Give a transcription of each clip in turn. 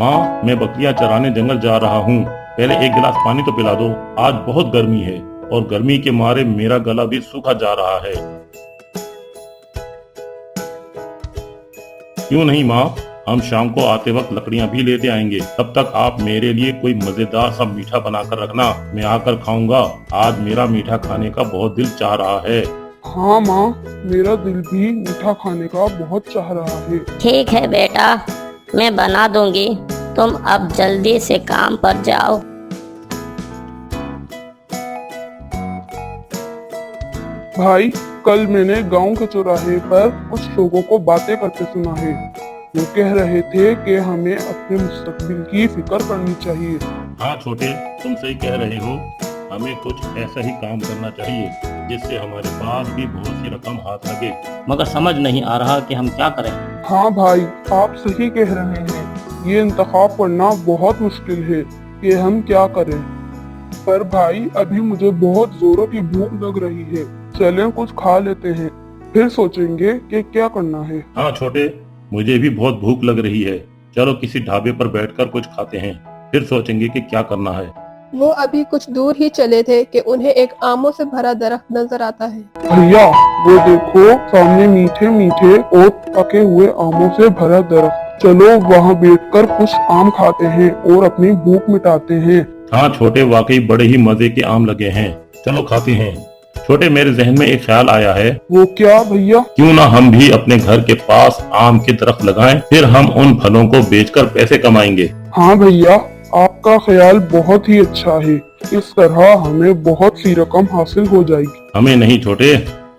माँ, मैं बकरियां चराने जंगल जा रहा हूँ। पहले एक गिलास पानी तो पिला दो। आज बहुत गर्मी है और गर्मी के मारे मेरा गला भी सूखा जा रहा है। क्यों नहीं माँ, हम शाम को आते वक्त लकड़ियाँ भी लेते आएंगे। तब तक आप मेरे लिए कोई मजेदार सा मीठा बनाकर रखना, मैं आकर खाऊंगा। आज मेरा मीठा खाने का बहुत दिल चाह रहा है। हाँ माँ, मेरा दिल भी मीठा खाने का बहुत चाह रहा है। ठीक है बेटा, मैं बना दूंगी। तुम अब जल्दी से काम पर जाओ। भाई, कल मैंने गांव के चौराहे पर कुछ लोगों को बातें करते सुना है। वो कह रहे थे कि हमें अपने मुस्तकबिल की फिक्र करनी चाहिए। हाँ छोटे, तुम सही कह रहे हो। हमें कुछ ऐसा ही काम करना चाहिए जिससे हमारे पास भी बहुत सी रकम हाथ लगे, मगर समझ नहीं आ रहा कि हम क्या करें। हाँ भाई, आप सही कह रहे हैं। ये इंतखाब करना बहुत मुश्किल है कि हम क्या करें। पर भाई, अभी मुझे बहुत जोरों की भूख लग रही है। चलें कुछ खा लेते हैं, फिर सोचेंगे कि क्या करना है। हाँ छोटे, मुझे भी बहुत भूख लग रही है। चलो किसी ढाबे पर बैठकर कुछ खाते हैं, फिर सोचेंगे कि क्या करना है। वो अभी कुछ दूर ही चले थे कि उन्हें एक आमों से भरा दरख्त नजर आता है। भैया, वो देखो, सामने मीठे मीठे और पके हुए आमों से भरा दरख्त। चलो वहाँ बैठकर कुछ आम खाते हैं और अपनी भूख मिटाते हैं। हाँ छोटे, वाकई बड़े ही मजे के आम लगे हैं। चलो खाते हैं। छोटे, मेरे जहन में एक ख्याल आया है। वो क्या भैया? क्यों ना हम भी अपने घर के पास आम के दरख्त लगाएं, फिर हम उन फलों को बेचकर पैसे कमाएंगे। हाँ भैया, आपका ख्याल बहुत ही अच्छा है। इस तरह हमें बहुत सी रकम हासिल हो जाएगी। हमें नहीं छोटे,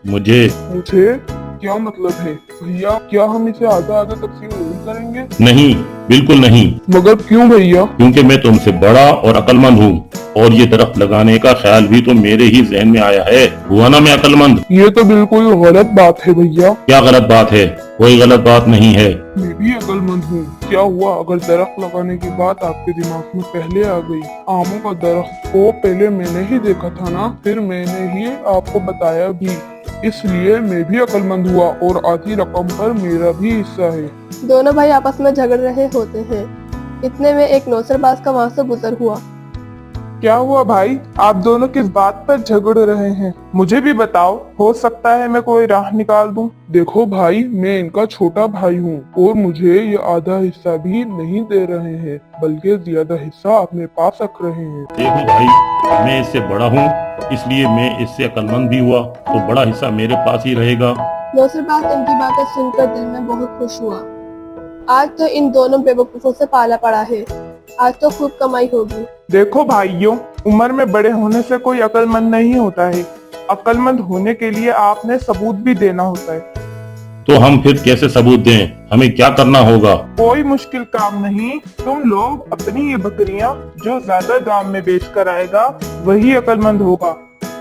मुझे। मुझे क्या मतलब है भैया? क्या हम इसे आधा आधा तकसीम नहीं करेंगे? नहीं, बिल्कुल नहीं। मगर क्यों भैया? क्योंकि मैं तुमसे बड़ा और अक्लमंद हूँ, और ये दरख्त लगाने का ख्याल भी तो मेरे ही जहन में आया है। हुआ ना मैं अक्लमंद? ये तो बिल्कुल गलत बात है भैया। क्या गलत बात है? कोई गलत बात नहीं है। मैं भी अक्लमंद हूँ। क्या हुआ अगर दरख्त लगाने की बात आपके दिमाग में पहले आ गई? आमों का दरख्त को पहले मैंने ही देखा था ना, फिर मैंने ही आपको बताया भी, इसलिए मैं भी अक्लमंद हुआ और आधी रकम पर मेरा भी हिस्सा है। दोनों भाई आपस में झगड़ रहे होते हैं। इतने में एक नौसरबाज का वहाँ से गुजर हुआ। क्या हुआ भाई? आप दोनों किस बात पर झगड़ रहे हैं? मुझे भी बताओ, हो सकता है मैं कोई राह निकाल दूं। देखो भाई, मैं इनका छोटा भाई हूँ और मुझे ये आधा हिस्सा भी नहीं दे रहे हैं, बल्कि ज्यादा हिस्सा अपने पास रख रहे हैं। देखो भाई, मैं इससे बड़ा हूँ, इसलिए मैं इससे अक्लमंद भी हुआ, तो बड़ा हिस्सा मेरे पास ही रहेगा। नौसरबाज इनकी बातें सुनकर दिल में बहुत खुश हुआ। आज तो इन दोनों बेवकूफों से पाला पड़ा है। आज तो खूब कमाई होगी। देखो भाइयों, उम्र में बड़े होने से कोई अक्लमंद नहीं होता है। अक्लमंद होने के लिए आपने सबूत भी देना होता है। तो हम फिर कैसे सबूत दें? हमें क्या करना होगा? कोई मुश्किल काम नहीं। तुम लोग अपनी ये बकरियां जो ज्यादा दाम में बेच कर आएगा, वही अक्लमंद होगा।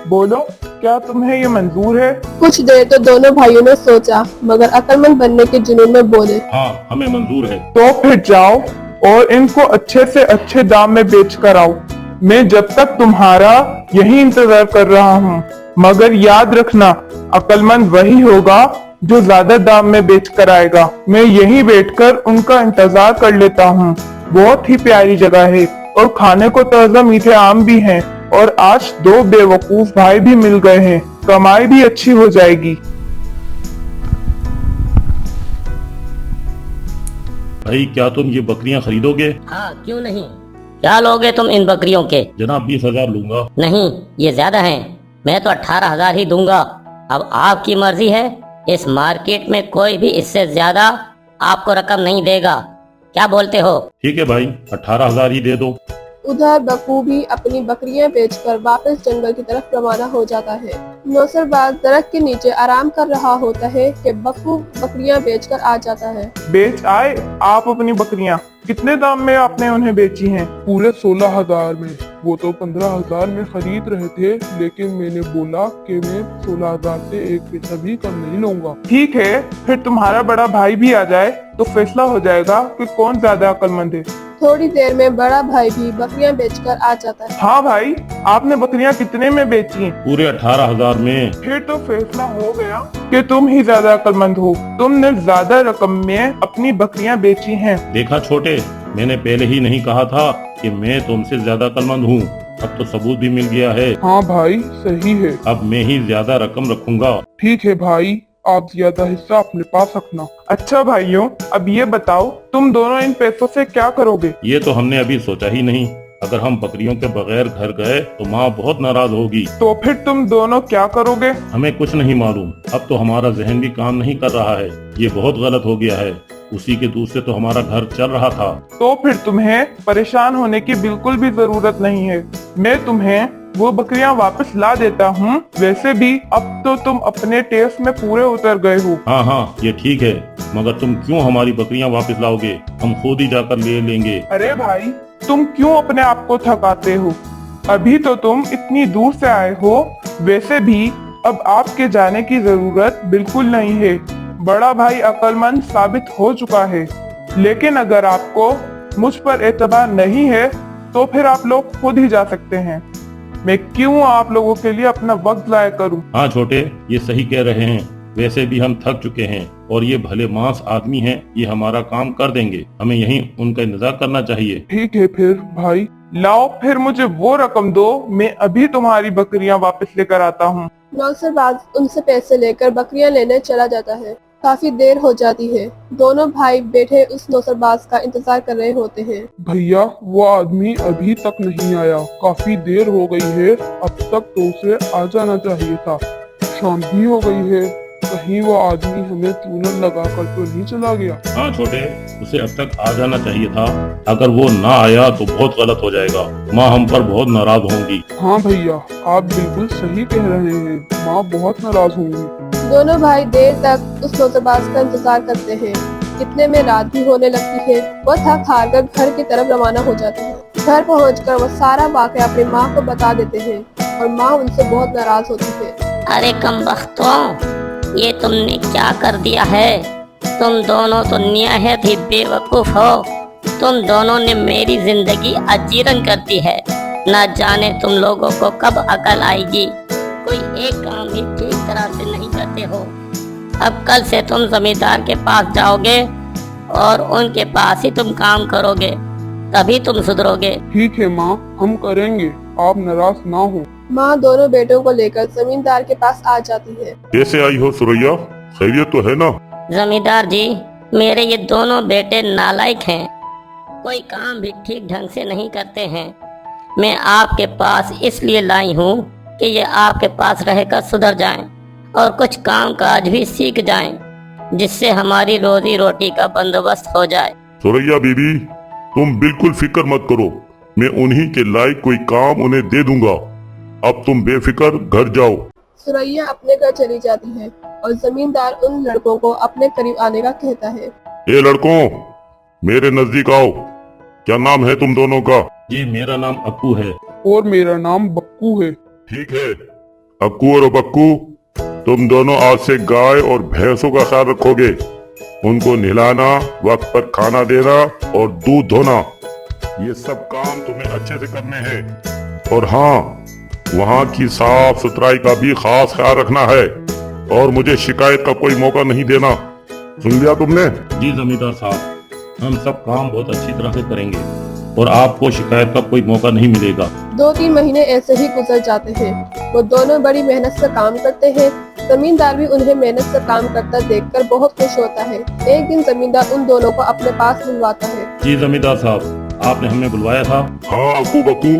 बोलो, क्या तुम्हें ये मंजूर है? कुछ देर तो दोनों भाइयों ने सोचा, मगर अक्लमंद बनने के जुनून में बोले, हाँ, हमें मंजूर है। तो फिर जाओ और इनको अच्छे से अच्छे दाम में बेच कर आओ। मैं जब तक तुम्हारा यही इंतजार कर रहा हूँ। मगर याद रखना, अक्लमंद वही होगा जो ज्यादा दाम में बेच कर आएगा। मैं यहीं बैठकर उनका इंतजार कर लेता हूँ। बहुत ही प्यारी जगह है और खाने को ताजा मीठे आम भी हैं। और आज दो बेवकूफ भाई भी मिल गए हैं, कमाई भी अच्छी हो जाएगी। भाई, क्या तुम ये बकरियां खरीदोगे? हाँ, क्यों नहीं। क्या लोगे तुम इन बकरियों के? जनाब, 20,000 लूंगा। नहीं, ये ज्यादा है। मैं तो 18,000 ही दूंगा। अब आपकी मर्जी है। इस मार्केट में कोई भी इससे ज्यादा आपको रकम नहीं देगा। क्या बोलते हो? ठीक है भाई, 18,000 ही दे दो। उधर बखूबी अपनी बकरियां बेचकर वापस जंगल की तरफ रवाना हो जाता है। नौसरबाज दरख्त के नीचे आराम कर रहा होता है कि बकू बकरियां बेचकर आ जाता है। बेच आए आप अपनी बकरियां? कितने दाम में आपने उन्हें बेची हैं? पूरे 16,000 में। वो तो 15,000 में खरीद रहे थे, लेकिन मैंने बोला कि मैं 16,000 से एक पैसा भी कम नहीं लूंगा। ठीक है, फिर तुम्हारा बड़ा भाई भी आ जाए तो फैसला हो जाएगा कि कौन ज्यादा अक्लमंद है। थोड़ी देर में बड़ा भाई भी बकरियां बेचकर आ जाता है। हाँ भाई, आपने बकरियां कितने में बेची हैं? पूरे 18,000 में। फिर तो फैसला हो गया कि तुम ही ज्यादा अक्लमंद हो। तुमने ज्यादा रकम में अपनी बकरियां बेची हैं। देखा छोटे, मैंने पहले ही नहीं कहा था कि मैं तुमसे ज्यादा अक्लमंद हूँ। अब तो सबूत भी मिल गया है। हाँ भाई, सही है। अब मैं ही ज्यादा रकम रखूंगा। ठीक है भाई, आप ज्यादा हिस्सा अपने पास रखना। अच्छा भाइयों, अब ये बताओ तुम दोनों इन पैसों से क्या करोगे? ये तो हमने अभी सोचा ही नहीं। अगर हम बकरियों के बगैर घर गए तो माँ बहुत नाराज होगी। तो फिर तुम दोनों क्या करोगे? हमें कुछ नहीं मालूम। अब तो हमारा जहन भी काम नहीं कर रहा है। ये बहुत गलत हो गया है। उसी के दूर से तो हमारा घर चल रहा था। तो फिर तुम्हें परेशान होने की बिल्कुल भी जरूरत नहीं है। मैं तुम्हें वो बकरियां वापस ला देता हूँ। वैसे भी अब तो तुम अपने टेस्ट में पूरे उतर गए हो। हाँ हाँ, ये ठीक है, मगर तुम क्यों हमारी बकरियां वापस लाओगे? हम खुद ही जाकर ले लेंगे। अरे भाई, तुम क्यों अपने आप को थकाते हो? अभी तो तुम इतनी दूर से आए हो। वैसे भी अब आपके जाने की जरूरत बिल्कुल नहीं है। बड़ा भाई अक्लमंद साबित हो चुका है। लेकिन अगर आपको मुझ पर एतबार नहीं है तो फिर आप लोग खुद ही जा सकते हैं। मैं क्यों आप लोगों के लिए अपना वक्त जाया करूं? हाँ छोटे, ये सही कह रहे हैं। वैसे भी हम थक चुके हैं और ये भले मांस आदमी हैं। ये हमारा काम कर देंगे। हमें यहीं उनका इंतजार करना चाहिए। ठीक है फिर भाई, लाओ फिर मुझे वो रकम दो। मैं अभी तुम्हारी बकरियां वापस लेकर आता हूँ। नौसरबाज उनसे पैसे लेकर बकरियां लेने चला जाता है। काफी देर हो जाती है। दोनों भाई बैठे उस नौसरबाज का इंतजार कर रहे होते हैं। भैया, वो आदमी अभी तक नहीं आया। काफी देर हो गई है। अब तक तो उसे आ जाना चाहिए था। शाम भी हो गई है। कहीं वो आदमी हमें चूनर लगाकर तो नहीं चला गया? हाँ छोटे, उसे अब तक आ जाना चाहिए था। अगर वो ना आया तो बहुत गलत हो जाएगा। माँ हम पर बहुत नाराज होंगी। हाँ भैया, आप बिल्कुल सही कह रहे हैं। माँ बहुत नाराज होंगी। दोनों भाई देर तक उस नौसरबाज का इंतजार करते हैं। इतने में रात भी होने लगती है। वो थक हार कर घर की तरफ रवाना हो जाते हैं। घर पहुंचकर वो सारा वाक़या अपनी माँ को बता देते हैं और माँ उनसे बहुत नाराज होती है। अरे कमबख्तों, ये तुमने क्या कर दिया है? तुम दोनों तो निहायत ही बेवकूफ हो। तुम दोनों ने मेरी जिंदगी अजीरन कर दी है। न जाने तुम लोगों को कब अकल आएगी। कोई एक काम भी ठीक तरह से नहीं करते हो। अब कल से तुम जमींदार के पास जाओगे और उनके पास ही तुम काम करोगे, तभी तुम सुधरोगे। ठीक है माँ, हम करेंगे। आप नाराज ना हो। माँ दोनों बेटों को लेकर जमींदार के पास आ जाती है। कैसे आई हो सुरैया? खैरियत तो है ना? जमींदार जी, मेरे ये दोनों बेटे नालायक हैं। कोई काम भी ठीक ढंग से नहीं करते हैं। मैं आपके पास इसलिए लाई हूँ कि ये आपके पास रहकर सुधर जाएं और कुछ काम काज भी सीख जाएं, जिससे हमारी रोजी रोटी का बंदोबस्त हो जाए। सुरैया बीबी, तुम बिल्कुल फिक्र मत करो। मैं उन्हीं के लायक कोई काम उन्हें दे दूंगा। अब तुम बेफिक्र घर जाओ। सुरैया अपने घर चली जाती है और जमींदार उन लड़कों को अपने करीब आने का कहता है। ए लड़कों, मेरे नजदीक आओ। क्या नाम है तुम दोनों का? जी, मेरा नाम अक्कू है। और मेरा नाम बक्कू है। ठीक है, अक्कू और बक्कू, तुम दोनों आज से गाय और भैंसों का ख्याल रखोगे। उनको नहलाना, वक्त पर खाना देना और दूध धोना, ये सब काम तुम्हें अच्छे से करने हैं। और हाँ, वहाँ की साफ सुथराई का भी खास ख्याल रखना है और मुझे शिकायत का कोई मौका नहीं देना। सुन लिया तुमने? जी जमींदार साहब, हम सब काम बहुत अच्छी तरह से करेंगे और आपको शिकायत का कोई मौका नहीं मिलेगा। 2-3 महीने ऐसे ही गुजर जाते हैं। वो दोनों बड़ी मेहनत से काम करते हैं। जमींदार भी उन्हें मेहनत से काम करता देखकर बहुत खुश होता है। एक दिन जमींदार उन दोनों को अपने पास बुलवाता है। जी जमींदार साहब, आपने हमें बुलवाया था? हाँ अक्कू बक्कू,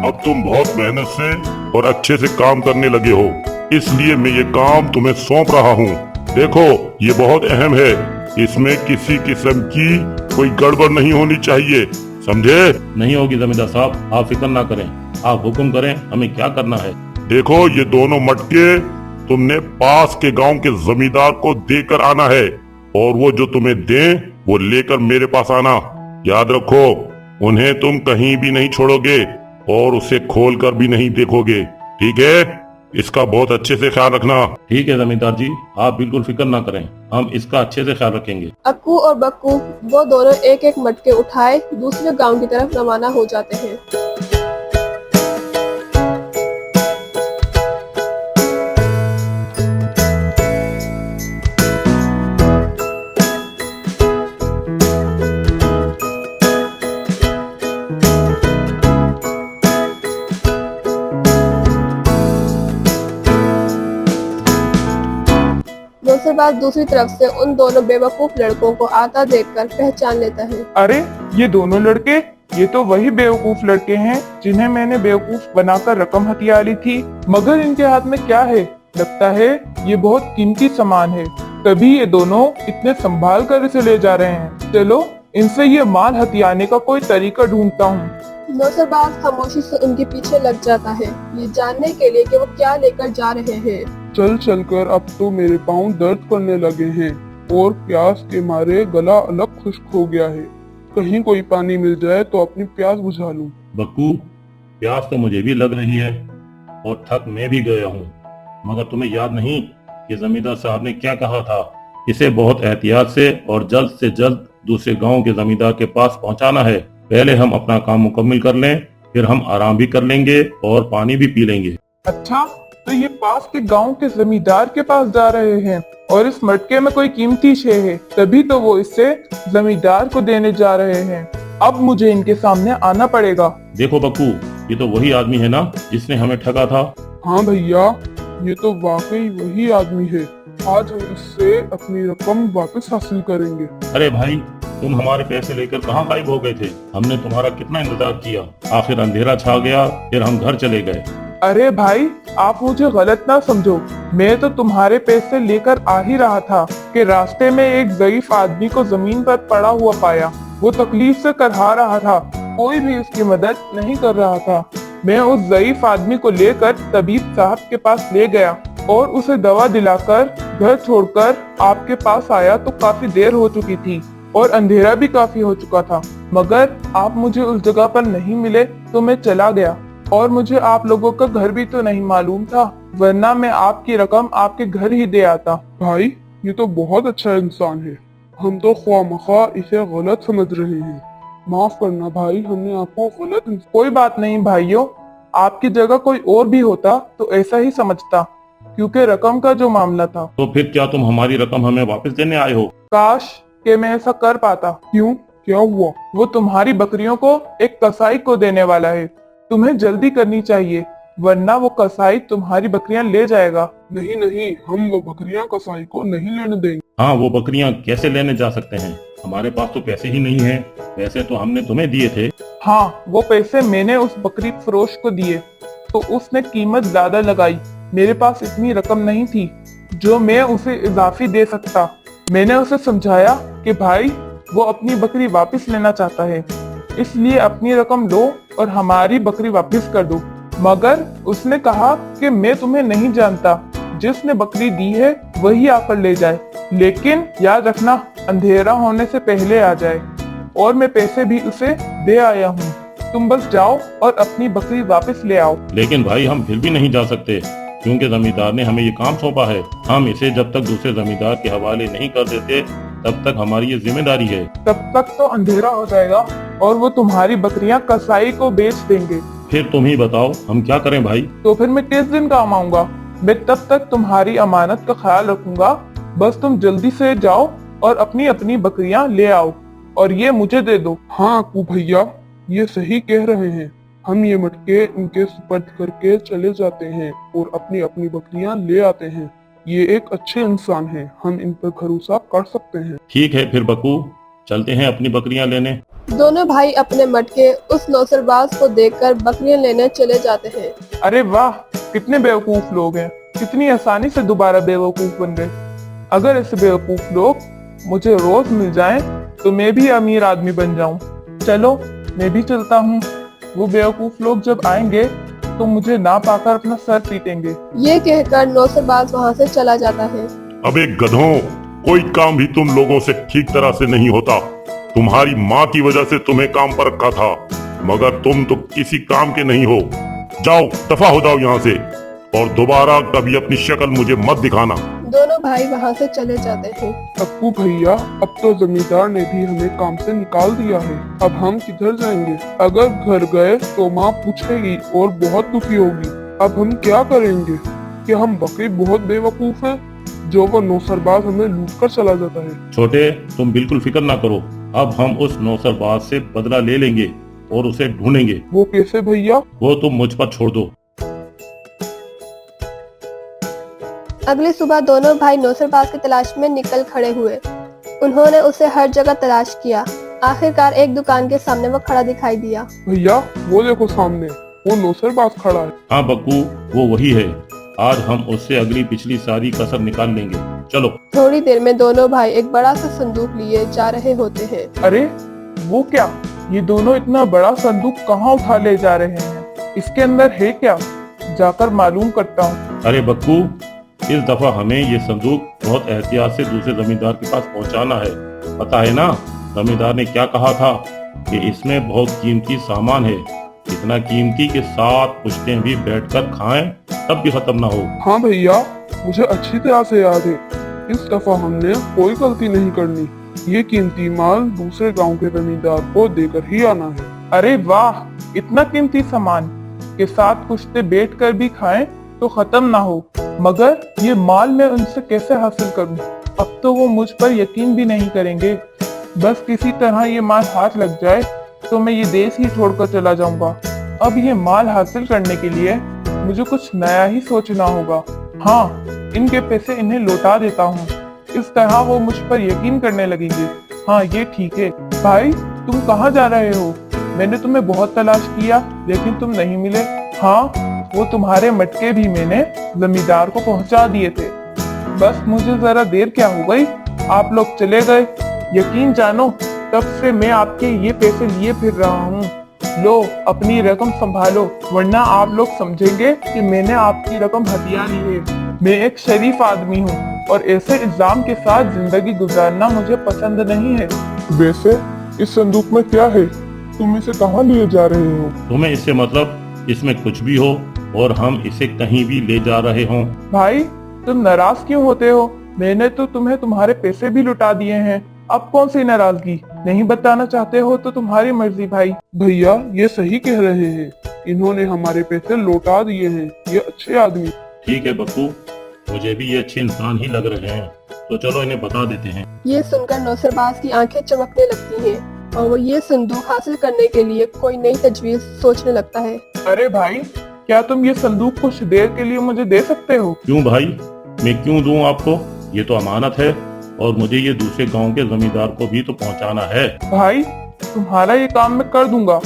अब तुम बहुत मेहनत से और अच्छे से काम करने लगे हो, इसलिए मैं ये काम तुम्हें सौंप रहा हूँ। देखो, ये बहुत अहम है। इसमें किसी किस्म की कोई गड़बड़ नहीं होनी चाहिए, समझे? नहीं होगी जमींदार साहब, आप फिक्र ना करें। आप हुक्म करें, हमें क्या करना है। देखो, ये दोनों मटके तुमने पास के गांव के जमींदार को देकर आना है और वो जो तुम्हें दे वो लेकर मेरे पास आना। याद रखो, उन्हें तुम कहीं भी नहीं छोड़ोगे और उसे खोल कर भी नहीं देखोगे, ठीक है? इसका बहुत अच्छे से ख्याल रखना। ठीक है जमींदार जी, आप बिल्कुल फिक्र ना करें, हम इसका अच्छे से ख्याल रखेंगे। अक्कू और बक्कू वो दोनों एक एक मटके उठाए दूसरे गांव की तरफ रवाना हो जाते हैं। नौसरबाज दूसरी तरफ से उन दोनों बेवकूफ लड़कों को आता देखकर पहचान लेता है। अरे ये दोनों लड़के, ये तो वही बेवकूफ लड़के हैं जिन्हें मैंने बेवकूफ बनाकर रकम हथिया ली थी। मगर इनके हाथ में क्या है? लगता है ये बहुत कीमती सामान है, तभी ये दोनों इतने संभाल कर इसे ले जा रहे हैं। चलो इनसे ये माल हथियाने का कोई तरीका ढूंढता हूँ। नौसरबाज खामोशी से उनके पीछे लग जाता है, ये जानने के लिए कि वो क्या लेकर जा रहे हैं। चल चलकर अब तो मेरे पाँव दर्द करने लगे हैं और प्यास के मारे गला अलग खुश्क हो गया है। कहीं कोई पानी मिल जाए तो अपनी प्यास बुझा लूं। बक्कू, प्यास तो मुझे भी लग रही है और थक मैं भी गया हूँ, मगर तुम्हें याद नहीं कि जमींदार साहब ने क्या कहा था? इसे बहुत एहतियात से और जल्द से जल्द दूसरे गांव के जमींदार के पास पहुंचाना है। पहले हम अपना काम मुकम्मल कर लें, फिर हम आराम भी कर लेंगे और पानी भी पी लेंगे। अच्छा, तो ये पास के गांव के जमींदार के पास जा रहे हैं और इस मटके में कोई कीमती शे है, तभी तो वो इसे जमींदार को देने जा रहे हैं। अब मुझे इनके सामने आना पड़ेगा। देखो बक्कू, ये तो वही आदमी है ना जिसने हमें ठगा था? हाँ भैया, ये तो वाकई वही आदमी है। आज हम इससे अपनी रकम वापस हासिल करेंगे। अरे भाई, तुम हमारे पैसे लेकर कहाँ गायब हो गए थे? हमने तुम्हारा कितना इंतजार किया, आखिर अंधेरा छा गया, फिर हम घर चले गए। अरे भाई, आप मुझे गलत ना समझो, मैं तो तुम्हारे पैसे लेकर आ ही रहा था कि रास्ते में एक ज़ईफ आदमी को जमीन पर पड़ा हुआ पाया। वो तकलीफ से करहा रहा था, कोई भी उसकी मदद नहीं कर रहा था। मैं उस ज़ईफ आदमी को लेकर तबीब साहब के पास ले गया और उसे दवा दिलाकर घर छोड़कर आपके पास आया तो काफी देर हो चुकी थी और अंधेरा भी काफी हो चुका था। मगर आप मुझे उस जगह पर नहीं मिले तो मैं चला गया और मुझे आप लोगों का घर भी तो नहीं मालूम था, वरना मैं आपकी रकम आपके घर ही दे आता। भाई, ये तो बहुत अच्छा इंसान है, हम तो ख्वामखा इसे गलत समझ रहे हैं। माफ करना भाई, हमने आपको गलत। कोई बात नहीं भाइयों, आपकी जगह कोई और भी होता तो ऐसा ही समझता, क्योंकि रकम का जो मामला था। तो फिर क्या तुम हमारी रकम हमें वापस देने आए हो? काश कि मैं ऐसा कर पाता। क्यों, क्या हुआ? वो तुम्हारी बकरियों को एक कसाई को देने वाला है, तुम्हें जल्दी करनी चाहिए, वरना वो कसाई तुम्हारी बकरियां ले जाएगा। नहीं नहीं, हम वो बकरियां कसाई को नहीं लेने देंगे। हाँ, वो बकरियां कैसे लेने जा सकते हैं? हमारे पास तो पैसे ही नहीं हैं। पैसे तो हमने तुम्हें दिए थे। हाँ, वो पैसे मैंने उस बकरी फरोश को दिए तो उसने कीमत ज्यादा लगाई। मेरे पास इतनी रकम नहीं थी जो मैं उसे इजाफी दे सकता। मैंने उसे समझाया कि भाई वो अपनी बकरी वापस लेना चाहता है, इसलिए अपनी रकम लो और हमारी बकरी वापस कर दो। मगर उसने कहा कि मैं तुम्हें नहीं जानता, जिसने बकरी दी है वही आकर ले जाए, लेकिन याद रखना अंधेरा होने से पहले आ जाए। और मैं पैसे भी उसे दे आया हूँ, तुम बस जाओ और अपनी बकरी वापस ले आओ। लेकिन भाई, हम फिर भी नहीं जा सकते, क्योंकि जमींदार ने हमें ये काम सौंपा है। हम इसे जब तक दूसरे जमींदार के हवाले नहीं कर देते तब तक हमारी ये जिम्मेदारी है। तब तक तो अंधेरा हो जाएगा और वो तुम्हारी बकरियां कसाई को बेच देंगे। फिर तुम ही बताओ हम क्या करें भाई? तो फिर मैं किस दिन काम आऊंगा? मैं तब तक तुम्हारी अमानत का ख्याल रखूंगा, बस तुम जल्दी से जाओ और अपनी अपनी बकरियां ले आओ और ये मुझे दे दो। हाँ अक्कू भैया, ये सही कह रहे हैं, हम ये मटके इनके सुपर्द करके चले जाते हैं और अपनी अपनी बकरियां ले आते हैं। ये एक अच्छे इंसान हैं, हम इन पर भरोसा कर सकते हैं। ठीक है, फिर बक्कू चलते हैं अपनी बकरियां लेने। दोनों भाई अपने मटके उस नौसरबाज को देकर बकरियां लेने चले जाते हैं। अरे वाह, कितने बेवकूफ लोग हैं, कितनी आसानी से दोबारा बेवकूफ बन गए। अगर ऐसे बेवकूफ लोग मुझे रोज मिल जाएं तो मैं भी अमीर आदमी बन जाऊं। चलो मैं भी चलता हूँ, वो बेवकूफ लोग जब आएंगे तो मुझे ना पाकर अपना सर पीटेंगे। ये कहकर नौसरबाज वहाँ से चला जाता है। अबे गधों, कोई काम भी तुम लोगों से ठीक तरह से नहीं होता। तुम्हारी माँ की वजह से तुम्हें काम पर रखा था, मगर तुम तो किसी काम के नहीं हो। जाओ, दफा हो जाओ यहाँ से और दोबारा कभी अपनी शक्ल मुझे मत दिखाना। दोनों भाई वहाँ से चले जाते हैं। अक्कू भैया, अब तो जमींदार ने भी हमें काम से निकाल दिया है, अब हम किधर जाएंगे? अगर घर गए तो माँ पूछेगी और बहुत दुखी होगी। अब हम क्या करेंगे? कि हम बकरी बहुत बेवकूफ है जो वो नौसरबाज हमें लूट कर चला जाता है। छोटे, तुम बिल्कुल फिक्र ना करो, अब हम उस नौसरबाज से बदला ले लेंगे और उसे ढूंढेंगे। वो कैसे भैया? वो तुम मुझ पर छोड़ दो। अगली सुबह दोनों भाई नौसरबाज की तलाश में निकल खड़े हुए। उन्होंने उसे हर जगह तलाश किया। आखिरकार एक दुकान के सामने वो खड़ा दिखाई दिया। भैया वो देखो सामने, वो नौसरबाज खड़ा है। हाँ बक्कू, वो वही है। आज हम उससे अगली पिछली सारी कसर निकाल लेंगे। चलो। थोड़ी देर में दोनों भाई एक बड़ा सा संदूक लिए जा रहे होते हैं। अरे वो क्या, ये दोनों इतना बड़ा संदूक कहाँ उठा ले जा रहे हैं? इसके अंदर है क्या? जाकर मालूम करता हूँ। अरे बक्कू, इस दफा हमें ये संदूक बहुत एहतियात से दूसरे जमींदार के पास पहुंचाना है। पता है ना, जमींदार ने क्या कहा था कि इसमें बहुत कीमती सामान है, इतना कीमती कि 7 पुश्तें भी बैठकर खाएं तब भी खत्म ना हो। हाँ भैया, मुझे अच्छी तरह से याद है। इस दफा हमने कोई गलती नहीं करनी। ये कीमती माल दूसरे गांव के जमींदार को देकर ही आना है। अरे वाह, इतना कीमती सामान के साथ कुश्ते बैठ कर भी खाएं तो खत्म ना हो, मगर ये माल मैं उनसे कैसे हासिल करूं? अब तो वो मुझ पर यकीन भी नहीं करेंगे। बस किसी तरह ये माल हाथ लग जाए तो मैं ये देश ही छोड़कर चला जाऊंगा। अब ये माल हासिल करने के लिए मुझे कुछ नया ही सोचना होगा। हाँ, इनके पैसे इन्हें लौटा देता हूँ, इस तरह वो मुझ पर यकीन करने लगेंगे। हाँ ये ठीक है। भाई तुम कहाँ जा रहे हो? मैंने तुम्हें बहुत तलाश किया लेकिन तुम नहीं मिले। हाँ, वो तुम्हारे मटके भी मैंने जमींदार को पहुंचा दिए थे। बस मुझे जरा देर क्या हो गई, आप लोग चले गए। यकीन जानो, तब से मैं आपके ये पैसे लिए फिर रहा हूँ। लो अपनी रकम संभालो, वरना आप लोग समझेंगे कि मैंने आपकी रकम हथिया ली है। मैं एक शरीफ आदमी हूँ और ऐसे इल्जाम के साथ जिंदगी गुजारना मुझे पसंद नहीं है। वैसे इस संदूक में क्या है? तुम इसे कहाँ लिए जा रहे हो? तुम्हें इससे मतलब इसमें कुछ भी हो और हम इसे कहीं भी ले जा रहे हों। भाई तुम नाराज क्यों होते हो? मैंने तो तुम्हें तुम्हारे पैसे भी लुटा दिए हैं, अब कौन सी नाराजगी? नहीं बताना चाहते हो तो तुम्हारी मर्जी भाई। भैया ये सही कह रहे हैं, इन्होंने हमारे पैसे लौटा दिए हैं। ये अच्छे आदमी। ठीक है बक्कू, मुझे भी ये अच्छे इंसान ही लग रहे हैं, तो चलो इन्हें बता देते हैं। ये सुनकर नौसरबाज की आंखें चमकने लगती हैं और वो ये संदूक हासिल करने के लिए कोई नई तजवीज सोचने लगता है। अरे भाई, क्या तुम ये संदूक कुछ देर के लिए मुझे दे सकते हो? क्यों भाई, मैं क्यों दूं आपको? ये तो अमानत है और मुझे ये दूसरे गांव के जमींदार को भी तो पहुंचाना है। भाई तुम्हारा ये काम मैं कर दूंगा।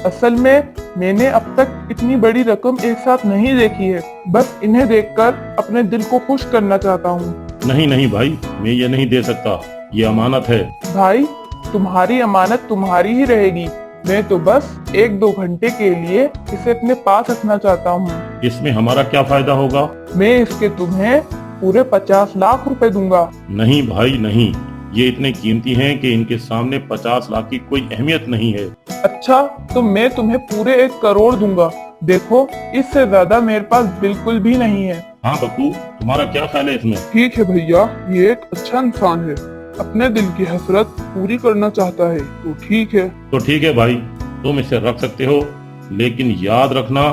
असल में मैंने अब तक इतनी बड़ी रकम एक साथ नहीं देखी है, बस इन्हें देखकर अपने दिल को खुश करना चाहता हूँ। नहीं नहीं भाई, मैं ये नहीं दे सकता, ये अमानत है। भाई तुम्हारी अमानत तुम्हारी ही रहेगी, मैं तो बस 1-2 घंटे के लिए इसे अपने पास रखना चाहता हूँ। इसमें हमारा क्या फायदा होगा? मैं इसके तुम्हें पूरे 50 लाख रुपए दूंगा। नहीं भाई नहीं, ये इतने कीमती हैं कि इनके सामने 50 लाख की कोई अहमियत नहीं है। अच्छा, तो मैं तुम्हें पूरे 1 करोड़ दूंगा। देखो इससे ज्यादा मेरे पास बिल्कुल भी नहीं है। हाँ बक्कू, तुम्हारा क्या ख्याल है इसमें? ठीक है भैया, ये एक अच्छा इंसान है, अपने दिल की हसरत पूरी करना चाहता है, तो ठीक है। तो ठीक है भाई, तुम इसे रख सकते हो, लेकिन याद रखना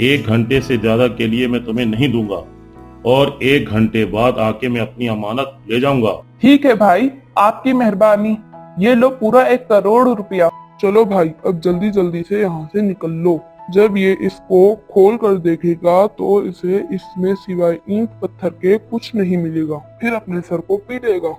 1 घंटे से ज्यादा के लिए मैं तुम्हें नहीं दूंगा और 1 घंटे बाद आके मैं अपनी अमानत ले जाऊंगा। ठीक है भाई, आपकी मेहरबानी। ये लो पूरा 1 करोड़ रुपया। चलो भाई, अब जल्दी जल्दी से यहाँ से निकल लो। जब ये इसको खोल कर देखेगा तो इसे इसमें सिवाय ईंट पत्थर के कुछ नहीं मिलेगा, फिर अपने सर को पीटेगा।